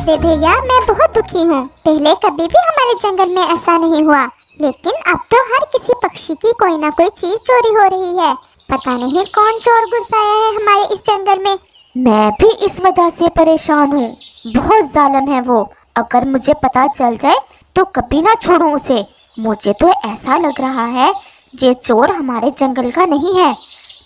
अरे भैया, मैं बहुत दुखी हूँ। पहले कभी भी हमारे जंगल में ऐसा नहीं हुआ, लेकिन अब तो हर किसी पक्षी की कोई ना कोई चीज चोरी हो रही है। पता नहीं कौन चोर घुस आया है हमारे इस जंगल में। मैं भी इस वजह से परेशान हूँ। बहुत जालिम है वो। अगर मुझे पता चल जाए तो कभी ना छोड़ूं उसे। मुझे तो ऐसा लग रहा है ये चोर हमारे जंगल का नहीं है।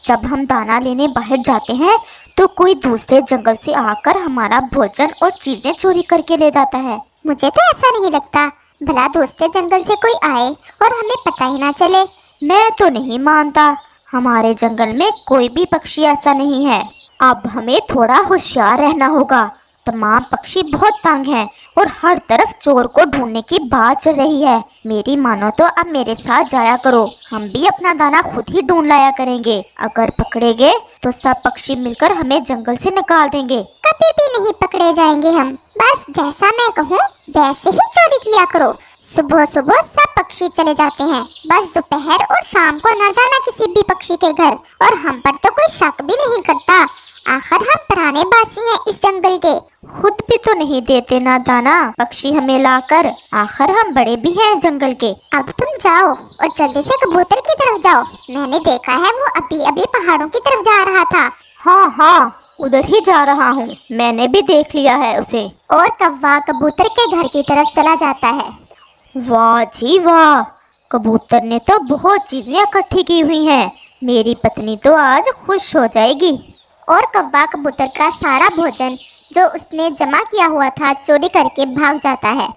जब हम दाना लेने बाहर जाते हैं तो कोई दूसरे जंगल से आकर हमारा भोजन और चीजें चोरी करके ले जाता है। मुझे तो ऐसा नहीं लगता। भला दूसरे जंगल से कोई आए और हमें पता ही ना चले। मैं तो नहीं मानता। हमारे जंगल में कोई भी पक्षी ऐसा नहीं है। अब हमें थोड़ा होशियार रहना होगा। तमाम पक्षी बहुत तंग हैं और हर तरफ चोर को ढूंढने की बात चल रही है। मेरी मानो तो अब मेरे साथ जाया करो। हम भी अपना दाना खुद ही ढूंढ लाया करेंगे। अगर पकड़े गए तो सब पक्षी मिलकर हमें जंगल से निकाल देंगे। कभी भी नहीं पकड़े जाएंगे हम। बस जैसा मैं कहूँ वैसे ही चोरी किया करो। सुबह सुबह सब पक्षी चले जाते हैं। बस दोपहर और शाम को न जाना किसी भी पक्षी के घर। और हम पर तो कोई शक भी नहीं करता। आखिर हम पुराने बासी हैं इस जंगल के। खुद भी तो नहीं देते ना दाना पक्षी हमें लाकर। आखिर हम बड़े भी हैं जंगल के। अब तुम जाओ और जल्दी से कबूतर की तरफ जाओ। मैंने देखा है वो अभी अभी पहाड़ों की तरफ जा रहा था। हाँ, उधर ही जा रहा हूँ। मैंने भी देख लिया है उसे। और कौवा कबूतर के घर की तरफ चला जाता है। वाह जी वाह, कबूतर ने तो बहुत चीजें इकट्ठी की हुई हैं। मेरी पत्नी तो आज खुश हो जाएगी। और कौवा कबूतर का सारा भोजन जो उसने जमा किया हुआ था चोरी करके भाग जाता है।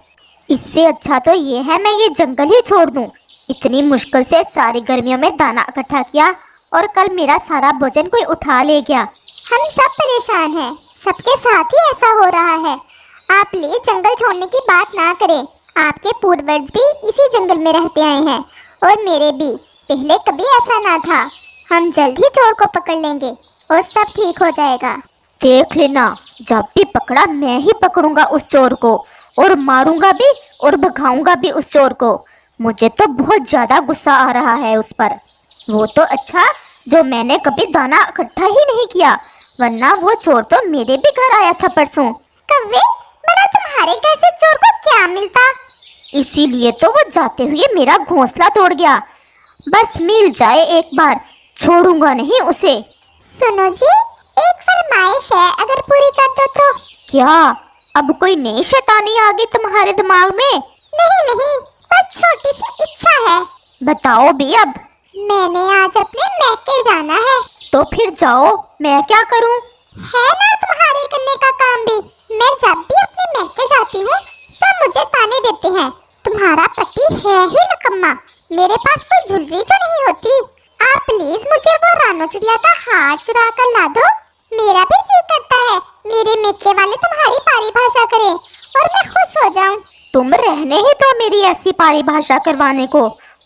इससे अच्छा तो ये है मैं ये जंगल ही छोड़ दूं। इतनी मुश्किल से सारी गर्मियों में दाना इकट्ठा किया और कल मेरा सारा भोजन कोई उठा ले गया। हम सब परेशान हैं। सबके साथ ही ऐसा हो रहा है। आप प्लीज जंगल छोड़ने की बात ना करें। आपके पूर्वज भी इसी जंगल में रहते आए हैं और मेरे भी। पहले कभी ऐसा ना था। हम जल्द ही चोर को पकड़ लेंगे और सब ठीक हो जाएगा। देख लेना, जब भी पकड़ा मैं ही पकड़ूंगा उस चोर को और मारूंगा भी और भगाऊंगा भी उस चोर को। मुझे तो बहुत ज्यादा गुस्सा आ रहा है उस पर। वो तो अच्छा जो मैंने कभी दाना इकट्ठा ही नहीं किया, वरना वो चोर तो मेरे भी घर आया था परसों। कव्वे, भला तुम्हारे घर से चोर को क्या मिलता? इसीलिए तो वो जाते हुए मेरा घोंसला तोड़ गया। बस मिल जाए एक बार, छोड़ूंगा नहीं उसे। सुनो जी, एक फरमाइश है, अगर पूरी कर दो तो। क्या अब कोई नई शैतानी आ गई तुम्हारे दिमाग में? नहीं, बस छोटी सी इच्छा है। बताओ भी अब। मैंने आज अपने मैके जाना है। तो फिर जाओ, मैं क्या करूं? है ना तुम्हारे करने का काम भी। मैं जब भी अपने मैके जाती हूँ सब मुझे ताने देते हैं। तुम्हारा पति है ही निकम्मा। मेरे पास कोई झुर्री जो नहीं होती। आप प्लीज मुझे वो रानो चिड़िया का हार चुरा कर ला दो। मेरा भी जी करता है मेरे मेके वाले तुम्हारी परिभाषा करें और मैं खुश हो जाऊं। तुम रहने ही तो मेरी ऐसी परिभाषा करवाने को।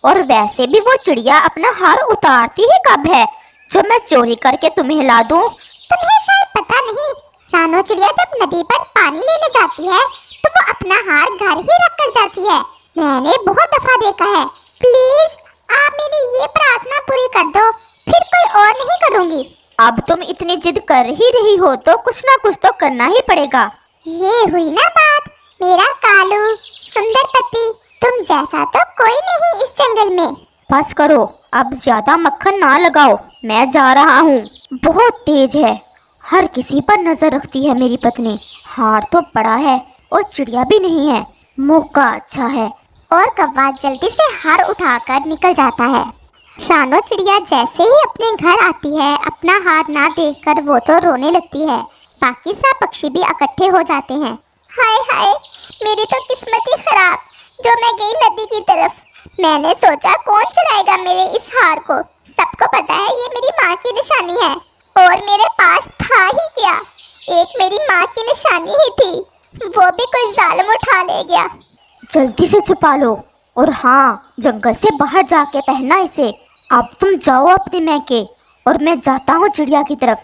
और वैसे भी वो चिड़िया अपना हार उतारती ही कब है जो मैं चोरी करके तुम्हें ला दूं? तुम्हें शायद पता नहीं, रानो चिड़िया जब नदी पर पानी लेने जाती है तो वो अपना हार घर ही रख कर जाती है। मैंने बहुत दफा देखा है। प्लीज आप मेरी ये प्रार्थना पूरी कर दो, फिर कोई और नहीं करूँगी। अब तुम इतनी जिद कर ही रही हो तो कुछ ना कुछ तो करना ही पड़ेगा। ये हुई ना बात, मेरा कालू सुंदर पति। तुम जैसा तो कोई नहीं इस जंगल में। बस करो, अब ज्यादा मक्खन ना लगाओ। मैं जा रहा हूँ। बहुत तेज है, हर किसी पर नजर रखती है मेरी पत्नी। हार तो बड़ा है और चिड़िया भी नहीं है। मौका अच्छा है। और कौवा जल्दी से हार उठाकर निकल जाता है। रानो चिड़िया जैसे ही अपने घर आती है अपना हार ना देखकर वो तो रोने लगती है। बाकी सब पक्षी भी इकट्ठे हो जाते हैं। हाय हाय, मेरी तो किस्मत ही खराब जो मैं गई नदी की तरफ। मैंने सोचा कौन चुराएगा मेरे इस हार को। सबको पता है ये मेरी माँ की निशानी है और मेरे पास था ही क्या, एक मेरी माँ की निशानी ही थी। वो भी कोई जालिम उठा ले गया। जल्दी से छुपा लो और हाँ, जंगल से बाहर जाके पहनना इसे। अब तुम जाओ अपने मैके और मैं जाता हूँ चिड़िया की तरफ।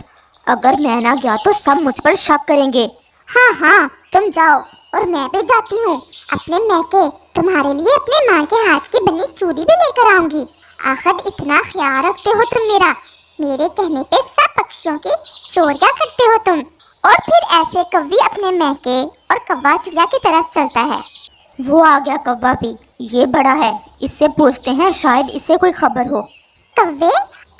अगर मैं ना गया तो सब मुझ पर शक करेंगे। हाँ, तुम जाओ और मैं भी जाती हूँ अपने मैके। तुम्हारे लिए अपने माँ के हाथ की बनी चूड़ी भी लेकर आऊंगी। आखिर इतना ख्याल रखते हो तुम मेरा। मेरे कहने पे सब पक्षियों की चोरियां करते हो तुम। और फिर ऐसे कौवे अपने मैके और कौवा चिड़िया की तरफ चलता है। वो आ गया कौवा भी, ये बड़ा है, इससे पूछते हैं, शायद इसे कोई खबर हो। कौवे,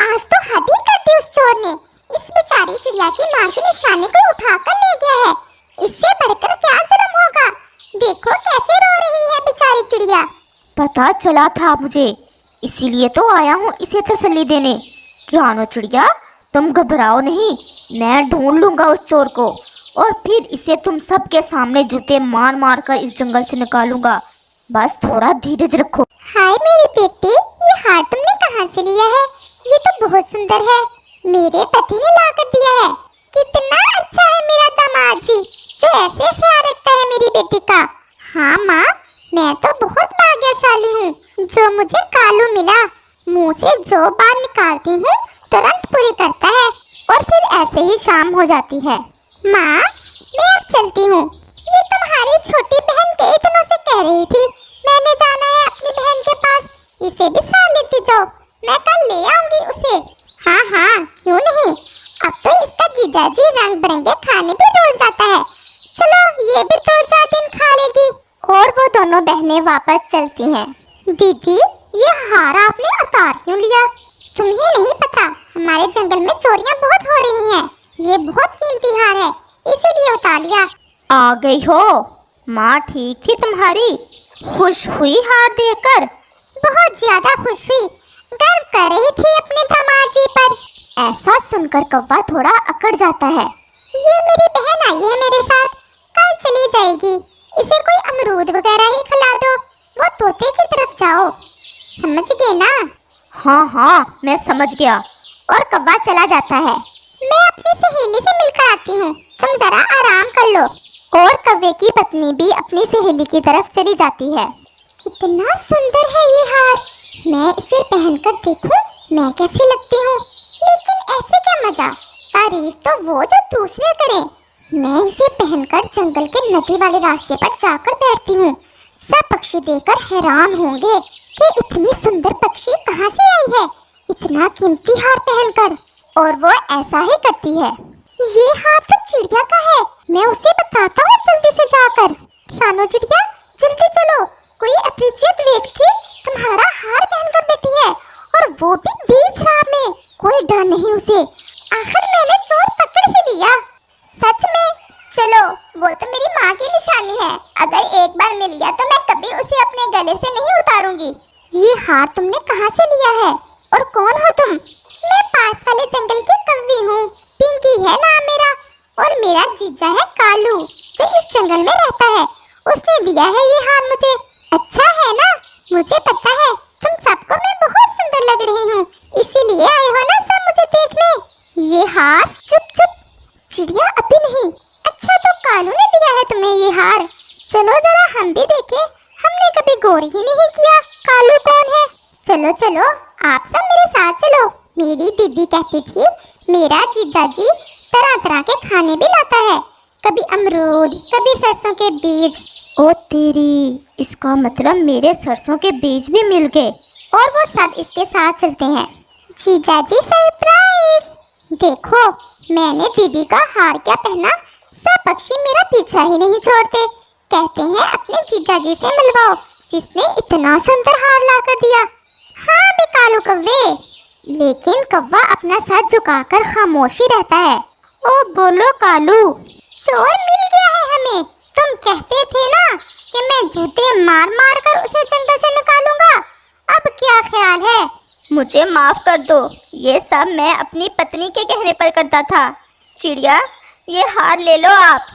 आज तो हद ही कर दी उस चोर ने। इस बेचारी चिड़िया की मां की निशानी को उठाकर ले गया है। इससे बढ़कर क्या जुर्म होगा? देखो कैसे रो रही है बेचारी चिड़िया। पता चला था मुझे, इसीलिए तो आया हूँ इसे तसल्ली देने। रानो चिड़िया, तुम घबराओ नहीं, मैं ढूंढ लूंगा उस चोर को और फिर इसे तुम सबके सामने जूते मार मार कर इस जंगल से निकालूंगा। बस थोड़ा धीरज रखो। हाय मेरी बेटी, ये हार तुमने कहाँ से लिया है? ये तो बहुत सुंदर है, मेरे पति ने ला कर दिया है। कितना अच्छा है मेरा दामाद जी, जो ऐसे ख्याल रखता है मेरी बेटी का। हाँ माँ, मैं तो बहुत भाग्यशाली हूँ जो मुझे कालू मिला। मुंह से जो बात निकालती हूँ तुरंत पूरी करता है। और फिर ऐसे ही शाम हो जाती है। माँ, मैं अब चलती हूँ। ये तुम्हारी छोटी बहन कई दिनों से कह रही थी मैंने जाना है अपनी बहन के पास, इसे भी साथ लेती जाओ, मैं कल ले आऊंगी उसे। हाँ हाँ, क्यों नहीं, अब तो इसका जीजाजी रंग बिरंगे खाने भी रोज लाता है। चलो ये भी 2-4 दिन खा लेगी। और वो दोनों बहनें वापस चलती हैं। दीदी, ये हार आपने उतार क्यों लिया? तुम्हें नहीं पता, हमारे जंगल में चोरियां बहुत हो रही हैं। ये बहुत कीमती हार है, इसीलिए उतार लिया। आ गई हो, माँ ठीक थी तुम्हारी? खुश हुई हार देखकर? बहुत ज्यादा खुश हुई, गर्व कर रही थी अपने दामाद जी पर। ऐसा सुनकर कौवा थोड़ा अकड़ जाता है। ये मेरी बहन आई है मेरे साथ, कल चली जाएगी। इसे कोई अमरूद वगैरह ही खिला दो, वो तोते की तरफ जाओ, समझ गए ना? हाँ हाँ, मैं समझ गया। और कौवा चला जाता है। मैं अपनी सहेली से मिलकर आती हूँ, तुम जरा आराम कर लो। और कौवे की पत्नी भी अपनी सहेली की तरफ चली जाती है। कितना सुंदर है ये हार, मैं इसे पहनकर देखूं मैं कैसी लगती हूँ। लेकिन ऐसे क्या मजा, तारीफ तो वो जो दूसरे करें। मैं इसे पहनकर जंगल के नदी वाले रास्ते पर जाकर बैठती हूँ। सब पक्षी देखकर हैरान होंगे कि इतनी सुंदर पक्षी कहाँ से आई है इतना कीमती हार पहनकर। और वो ऐसा ही करती है। ये हार तो चिड़िया का है, मैं उसे बताता हूँ जल्दी से जाकर। शानो चिड़िया, जल्दी चलो, कोई अपरिचित व्यक्ति तुम्हारा हार पहनकर बैठी है, और वो भी बीच राह में। कोई डर नहीं उसे, आखिर मैंने चोर पकड़ ही लिया। सच में? चलो, वो तो मेरी माँ की निशानी है, अगर एक बार मिल गया तो मैं कभी उसे अपने गले से नहीं उतारूंगी। ये हार तुमने कहाँ से लिया है, और कौन हो तुम? मैं पास वाले जंगल की कौवी हूँ, पिंकी है नाम मेरा, और मेरा जीजा है कालू जो इस जंगल में रहता है। उसने दिया है ये हार मुझे। अच्छा है ना, मुझे पता है तुम सबको मैं बहुत सुंदर लग रही हूँ, इसीलिए आए हो ना सब मुझे देखने। ये हार, चुप चुप चिड़िया, अभी नहीं। अच्छा, तो कालू ने दिया है तुम्हें ये हार? चलो जरा हम भी देखें, हमने कभी गौर ही नहीं किया कालू कौन है। चलो चलो, आप सब मेरे साथ चलो। मेरी दीदी कहती थी मेरा जीजाजी तरह तरह के खाने भी लाता है, कभी अमरूद, कभी सरसों के बीज। ओ तेरी, इसका मतलब मेरे सरसों के बीज भी मिल गए। और वो सब इसके साथ चलते हैं। जीजाजी सरप्राइज! देखो, मैंने दीदी का हार क्या पहना, सब पक्षी मेरा पीछा ही नहीं छोड़ते। कहते हैं अपने जीजाजी से मिलवाओ जिसने इतना सुंदर हार ला कर दिया। हाँ बे कालू कौवे। लेकिन कौवा अपना सर झुकाकर खामोशी रहता है। ओ बोलो कालू, चोर मिल गया है हमें। तुम कहते थे ना कि मैं जूते मार मार कर उसे जंगल से निकालूंगा, अब क्या ख्याल है? मुझे माफ कर दो, ये सब मैं अपनी पत्नी के कहने पर करता था। चिड़िया, ये हार ले लो आप।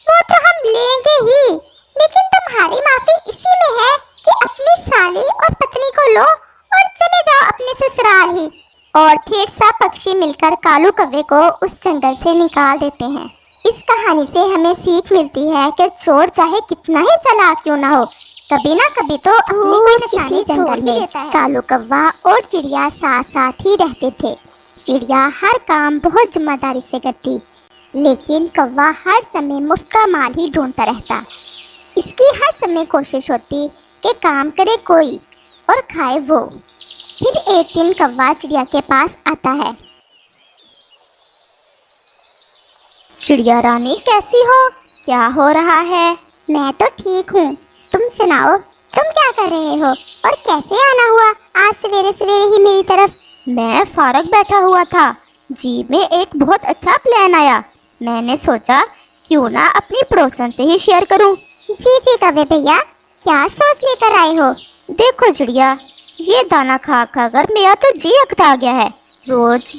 वो तो हम लेंगे ही, लेकिन तुम्हारी माफी इसी में है कि अपनी साली और पत्नी को लो और चले जाओ अपने ससुराल ही। और फिर सब पक्षी मिलकर कालू कौवे को उस जंगल से निकाल देते हैं। इस कहानी से हमें सीख मिलती है कि चोर चाहे कितना ही चालाक क्यों ना हो, कभी ना कभी तो अपनी कोई निशानी जंगल में। कालू कौवा और चिड़िया साथ साथ ही रहते थे। चिड़िया हर काम बहुत जिम्मेदारी से करती, लेकिन कौवा हर समय मुफ्त का माल ही ढूंढता रहता। इसकी हर समय कोशिश होती कि काम करे कोई और खाए वो। फिर एक दिन कौवा चिड़िया के पास आता है। चिड़िया रानी कैसी हो? क्या हो रहा है? मैं तो ठीक हूँ, तुम सुनाओ, तुम क्या कर रहे हो और कैसे आना हुआ आज सवेरे सवेरे ही मेरी तरफ? मैं फारग बैठा हुआ था, जी में एक बहुत अच्छा प्लान आया। मैंने सोचा क्यों ना अपनी पड़ोसन से ही शेयर करूं। जी जी कव्वे भैया, क्या सोच लेकर आए हो? देखो चिड़िया, ये दाना खा खा कर मेरा तो जी अकता गया है। रोज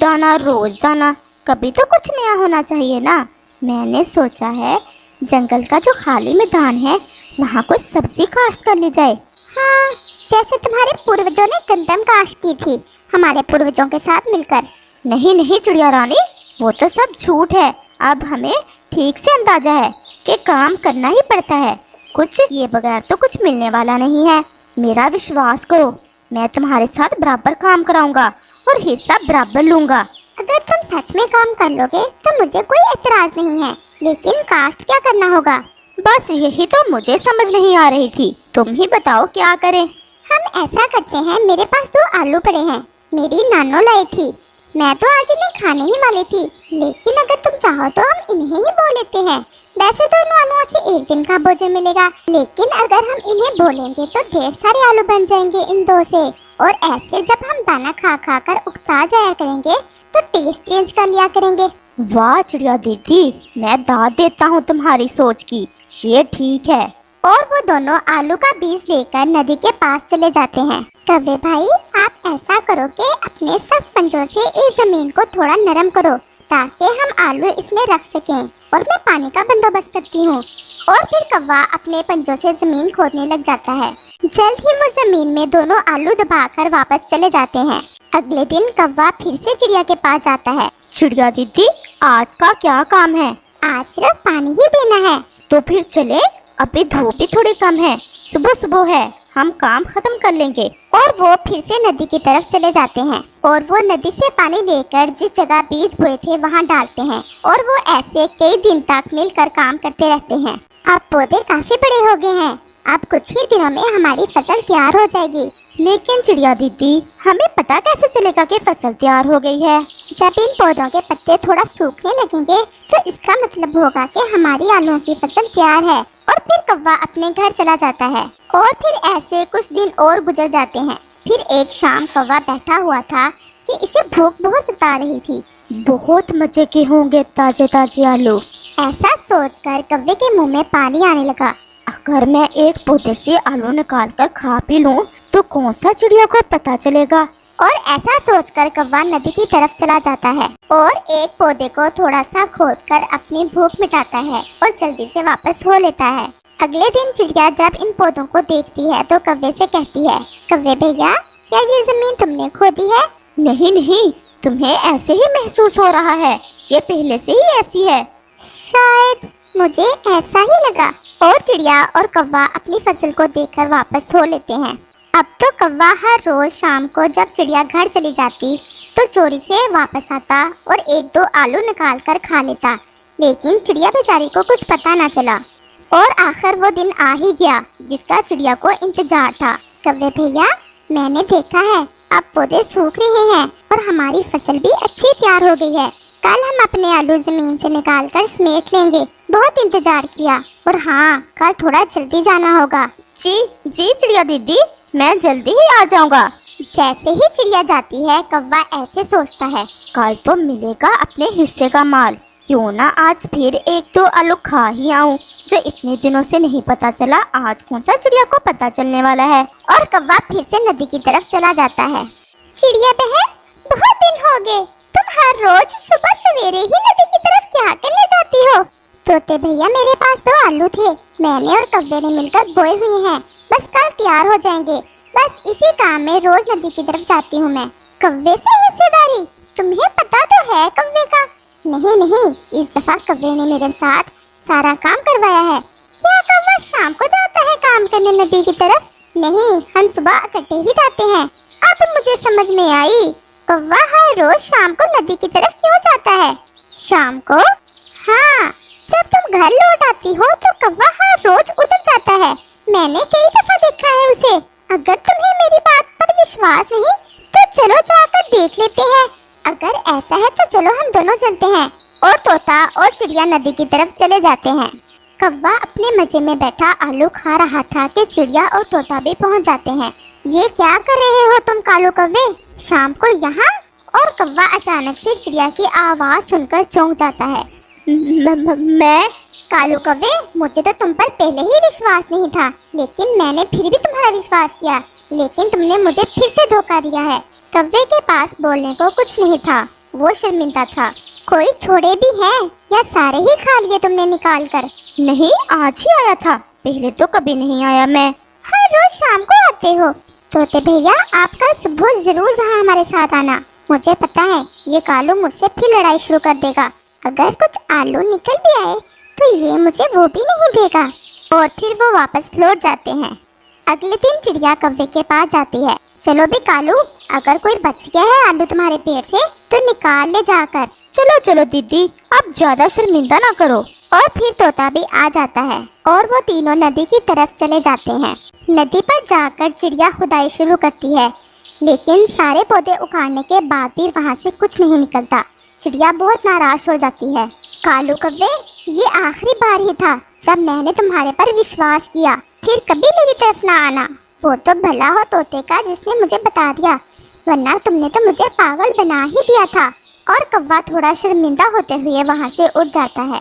दाना, कभी तो कुछ नया होना चाहिए ना। मैंने सोचा है जंगल का जो खाली मैदान है वहाँ कोई सब्जी काश्त कर ली जाए। हाँ, जैसे तुम्हारे पूर्वजों ने गंदम काश्त की थी हमारे पूर्वजों के साथ मिलकर। नहीं नहीं चिड़िया रानी, वो तो सब झूठ है। अब हमें ठीक से अंदाजा है कि काम करना ही पड़ता है, कुछ किए बगैर तो कुछ मिलने वाला नहीं है। मेरा विश्वास करो, मैं तुम्हारे साथ बराबर काम कराऊंगा और हिस्सा बराबर लूंगा। अगर तुम सच में काम कर लोगे तो मुझे कोई एतराज नहीं है, लेकिन काश्त क्या करना होगा? बस यही तो मुझे समझ नहीं आ रही थी, तुम ही बताओ क्या करें। हम ऐसा करते हैं, मेरे पास 2 आलू पड़े हैं, मेरी नानो लाई थी, मैं तो आज इन्हें खाने ही वाली थी, लेकिन अगर तुम चाहो तो हम इन्हें ही बो लेते हैं। वैसे तो इन आलुओं से एक दिन का भोजन मिलेगा, लेकिन अगर हम इन्हें बोलेंगे तो ढेर सारे आलू बन जाएंगे इन 2 से। और ऐसे जब हम दाना खा खा कर उकता जाया करेंगे तो टेस्ट चेंज कर लिया करेंगे। वाह चिड़िया दीदी, मैं दाद देता हूँ तुम्हारी सोच की, ये ठीक है। और वो दोनों आलू का बीज लेकर नदी के पास चले जाते हैं। कव्वे भाई, आप ऐसा करो कि अपने सब पंजों से इस जमीन को थोड़ा नरम करो ताकि हम आलू इसमें रख सकें, और मैं पानी का बंदोबस्त करती हूँ। और फिर कौवा अपने पंजों से जमीन खोदने लग जाता है। जल्द ही वो जमीन में दोनों आलू दबाकर वापस चले जाते हैं। अगले दिन कौवा फिर से चिड़िया के पास जाता है। चिड़िया दीदी, आज का क्या काम है? आज सिर्फ पानी ही देना है। तो फिर चले, अभी धूप भी थोड़ी कम है, सुबह सुबह है, हम काम खत्म कर लेंगे। और वो फिर से नदी की तरफ चले जाते हैं और वो नदी से पानी लेकर जिस जगह बीज बोए थे वहाँ डालते हैं, और वो ऐसे कई दिन तक मिलकर काम करते रहते हैं। अब पौधे काफी बड़े हो गए हैं, अब कुछ ही दिनों में हमारी फसल तैयार हो जाएगी। लेकिन चिड़िया दीदी, हमें पता कैसे चलेगा कि फसल तैयार हो गई है? जब इन पौधों के पत्ते थोड़ा सूखने लगेंगे तो इसका मतलब होगा कि हमारी आलूओं की फसल तैयार है। और फिर कौवा अपने घर चला जाता है। और फिर ऐसे कुछ दिन और गुजर जाते हैं। फिर एक शाम कौवा बैठा हुआ था कि इसे भूख बहुत सता रही थी। बहुत मजे के होंगे ताजे ताजे आलू, ऐसा सोचकर कौवे के मुंह में पानी आने लगा। अगर मैं एक पौधे से आलू निकाल कर खा पी लूं तो कौन सा चिड़िया को पता चलेगा? और ऐसा सोचकर कौवा नदी की तरफ चला जाता है और एक पौधे को थोड़ा सा खोदकर अपनी भूख मिटाता है और जल्दी से वापस हो लेता है। अगले दिन चिड़िया जब इन पौधों को देखती है तो कौवे से कहती है, कौवे भैया, क्या ये जमीन तुमने खोदी है? नहीं नहीं, तुम्हें ऐसे ही महसूस हो रहा है, ये पहले से ही ऐसी है। शायद मुझे ऐसा ही लगा। और चिड़िया और कौवा अपनी फसल को देखकर वापस हो लेते हैं। अब तो कौवा हर रोज शाम को जब चिड़िया घर चली जाती तो चोरी से वापस आता और 1-2 आलू निकाल कर खा लेता, लेकिन चिड़िया बेचारी को कुछ पता ना चला। और आखिर वो दिन आ ही गया जिसका चिड़िया को इंतजार था। कौवे भैया, मैंने देखा है अब पौधे सूख रहे हैं और हमारी फसल भी अच्छी तैयार हो गई है। कल हम अपने आलू जमीन से निकाल कर समेट लेंगे। बहुत इंतजार किया, और हाँ, कल थोड़ा जल्दी जाना होगा। जी जी चिड़िया दीदी, मैं जल्दी ही आ जाऊंगा। जैसे ही चिड़िया जाती है कौवा ऐसे सोचता है, कल तो मिलेगा अपने हिस्से का माल, क्यों ना आज फिर 1-2 आलू खा ही आऊं, जो इतने दिनों से नहीं पता चला, आज कौन सा चिड़िया को पता चलने वाला है। और कौवा फिर से नदी की तरफ चला जाता है। चिड़िया बहन, बहुत दिन हो गए, तुम हर रोज सुबह सवेरे ही नदी की तरफ क्या करने जाती हो? तोते भैया, मेरे पास 2 आलू थे, मैंने और कौवे ने मिलकर बोए हुए हैं, बस कल तैयार हो जाएंगे। बस इसी काम में रोज नदी की तरफ जाती हूँ मैं। कौवे से हिस्सेदारी, तुम्हें पता तो है कौवे का? नहीं नहीं, इस दफा कौवे ने मेरे साथ सारा काम करवाया है। क्या कौवा शाम को जाता है काम करने नदी की तरफ? नहीं, हम सुबह इकट्ठे ही जाते हैं। अब मुझे समझ में आई, कौवा हर रोज शाम को नदी की तरफ क्यों जाता है? शाम को? हाँ, जब तुम घर लौट आती हो तो कौवा हर रोज उधर जाता है, मैंने कई दफा देखा है उसे। अगर तुम्हें मेरी बात पर विश्वास नहीं तो चलो जाकर देख लेते हैं। अगर ऐसा है तो चलो हम दोनों चलते हैं। और तोता और चिड़िया नदी की तरफ चले जाते हैं। कौवा अपने मजे में बैठा आलू खा रहा था कि चिड़िया और तोता भी पहुंच जाते हैं। ये क्या कर रहे हो तुम कालू कौवे, शाम को यहाँ? और कौवा अचानक से चिड़िया की आवाज सुनकर चौंक जाता है। मैं कालू कौवे, मुझे तो तुम पर पहले ही विश्वास नहीं था, लेकिन मैंने फिर भी तुम्हारा विश्वास किया, लेकिन तुमने मुझे फिर से धोखा दिया है। कौवे के पास बोलने को कुछ नहीं था, वो शर्मिंदा था। कोई छोड़े भी हैं या सारे ही खा लिए तुमने निकाल कर? नहीं, आज ही आया था, पहले तो कभी नहीं आया मैं। हर रोज शाम को आते हो। तोते भैया, आप कल सुबह जरूर यहाँ हमारे साथ आना। मुझे पता है ये कालू मुझसे फिर लड़ाई शुरू कर देगा। अगर कुछ आलू निकल भी आए तो ये मुझे वो भी नहीं देगा। और फिर वो वापस लौट जाते हैं। अगले दिन चिड़िया कौवे के पास जाती है। चलो भी कालू, अगर कोई बच गया है आलू तुम्हारे पेड़ से तो निकाल ले जाकर। चलो चलो दीदी, आप ज्यादा शर्मिंदा ना करो। और फिर तोता भी आ जाता है और वो तीनों नदी की तरफ चले जाते हैं। नदी पर जाकर चिड़िया खुदाई शुरू करती है, लेकिन सारे पौधे उखाड़ने के बाद भी वहाँ से कुछ नहीं निकलता। चिड़िया बहुत नाराज हो जाती है। कालू कौवे, ये आखिरी बार ही था जब मैंने तुम्हारे पर विश्वास किया, फिर कभी मेरी तरफ ना आना। वो तो भला हो तोते का जिसने मुझे बता दिया, वरना तुमने तो मुझे पागल बना ही दिया था। और कौवा थोड़ा शर्मिंदा होते हुए वहाँ से उठ जाता है।